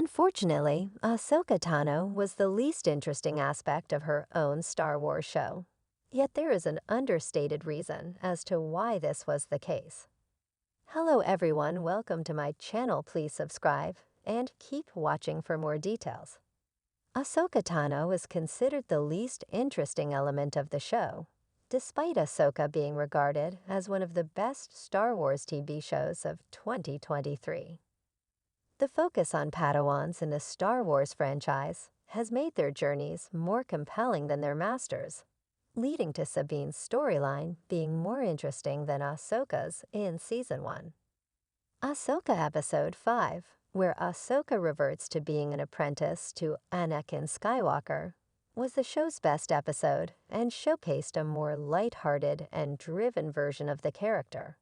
Unfortunately, Ahsoka Tano was the least interesting aspect of her own Star Wars show. Yet there is an understated reason as to why this was the case. Hello everyone, welcome to my channel. Please subscribe and keep watching for more details. Ahsoka Tano is considered the least interesting element of the show, despite Ahsoka being regarded as one of the best Star Wars TV shows of 2023. The focus on Padawans in the Star Wars franchise has made their journeys more compelling than their masters, leading to Sabine's storyline being more interesting than Ahsoka's in Season 1. Ahsoka Episode 5, where Ahsoka reverts to being an apprentice to Anakin Skywalker, was the show's best episode and showcased a more lighthearted and driven version of the character.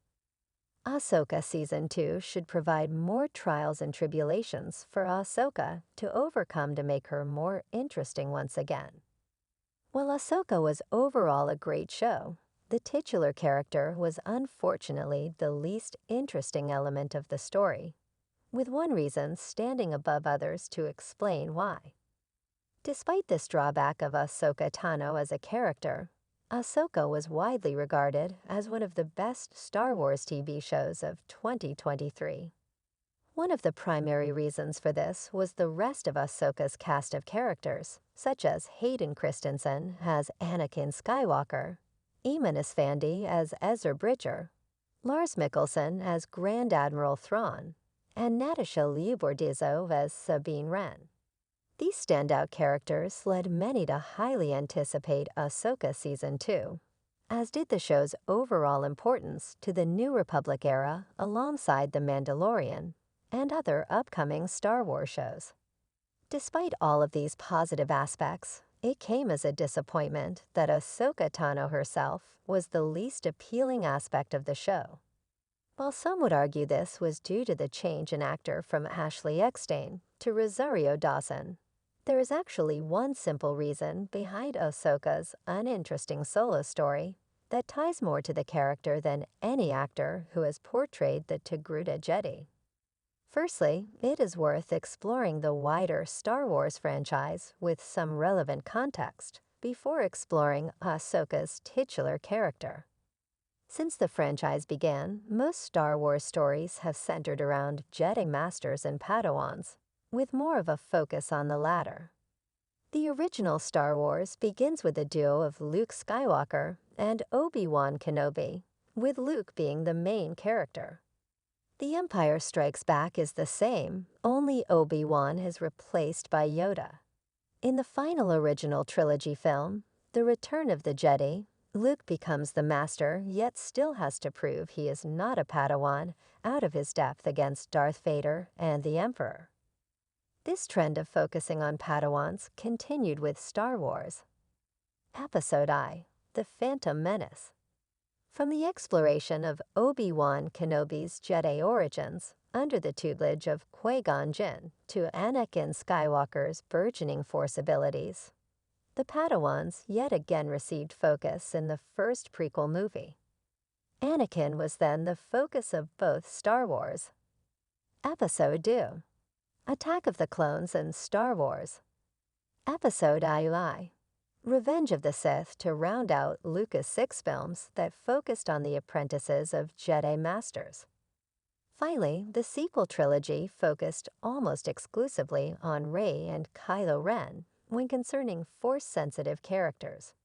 Ahsoka Season 2 should provide more trials and tribulations for Ahsoka to overcome to make her more interesting once again. While Ahsoka was overall a great show, the titular character was unfortunately the least interesting element of the story, with one reason standing above others to explain why. Despite this drawback of Ahsoka Tano as a character, Ahsoka was widely regarded as one of the best Star Wars TV shows of 2023. One of the primary reasons for this was the rest of Ahsoka's cast of characters, such as Hayden Christensen as Anakin Skywalker, Eamon Esfandi as Ezra Bridger, Lars Mikkelsen as Grand Admiral Thrawn, and Natasha Liu-Bordizzo as Sabine Wren. These standout characters led many to highly anticipate Ahsoka Season 2, as did the show's overall importance to the New Republic era alongside The Mandalorian and other upcoming Star Wars shows. Despite all of these positive aspects, it came as a disappointment that Ahsoka Tano herself was the least appealing aspect of the show. While some would argue this was due to the change in actor from Ashley Eckstein to Rosario Dawson, there is actually one simple reason behind Ahsoka's uninteresting solo story that ties more to the character than any actor who has portrayed the Togruta Jedi. Firstly, it is worth exploring the wider Star Wars franchise with some relevant context before exploring Ahsoka's titular character. Since the franchise began, most Star Wars stories have centered around Jedi Masters and Padawans, with more of a focus on the latter. The original Star Wars begins with a duo of Luke Skywalker and Obi-Wan Kenobi, with Luke being the main character. The Empire Strikes Back is the same, only Obi-Wan is replaced by Yoda. In the final original trilogy film, The Return of the Jedi, Luke becomes the Master yet still has to prove he is not a Padawan out of his depth against Darth Vader and the Emperor. This trend of focusing on Padawans continued with Star Wars. Episode I, The Phantom Menace. From the exploration of Obi-Wan Kenobi's Jedi origins under the tutelage of Qui-Gon Jinn to Anakin Skywalker's burgeoning Force abilities, the Padawans yet again received focus in the first prequel movie. Anakin was then the focus of both Star Wars. Episode II, Attack of the Clones and Star Wars. Episode II, Revenge of the Sith to round out Lucas' 6 films that focused on the apprentices of Jedi Masters. Finally, the sequel trilogy focused almost exclusively on Rey and Kylo Ren when concerning Force-sensitive characters.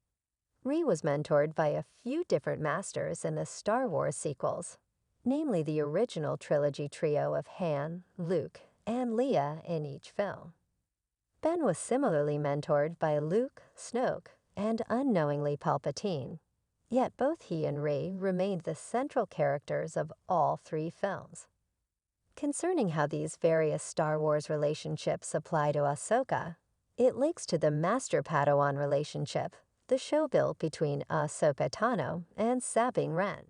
Rey was mentored by a few different masters in the Star Wars sequels, namely the original trilogy trio of Han, Luke, and Leia in each film. Ben was similarly mentored by Luke, Snoke, and unknowingly Palpatine, yet both he and Rey remained the central characters of all 3 films. Concerning how these various Star Wars relationships apply to Ahsoka, it links to the master-padawan relationship, the show built between Ahsoka Tano and Sabine Wren.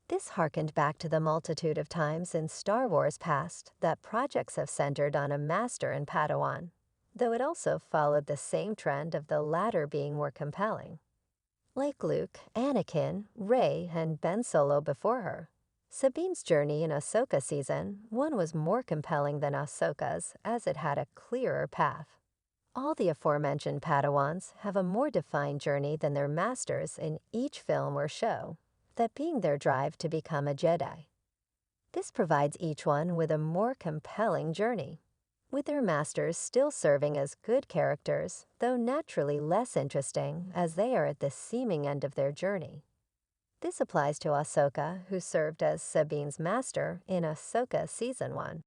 This harkened back to the multitude of times in Star Wars past that projects have centered on a master and Padawan, though it also followed the same trend of the latter being more compelling. Like Luke, Anakin, Rey, and Ben Solo before her, Sabine's journey in Ahsoka Season 1 was more compelling than Ahsoka's, as it had a clearer path. All the aforementioned Padawans have a more defined journey than their masters in each film or show, that being their drive to become a Jedi. This provides each one with a more compelling journey, with their masters still serving as good characters, though naturally less interesting as they are at the seeming end of their journey. This applies to Ahsoka, who served as Sabine's master in Ahsoka Season 1.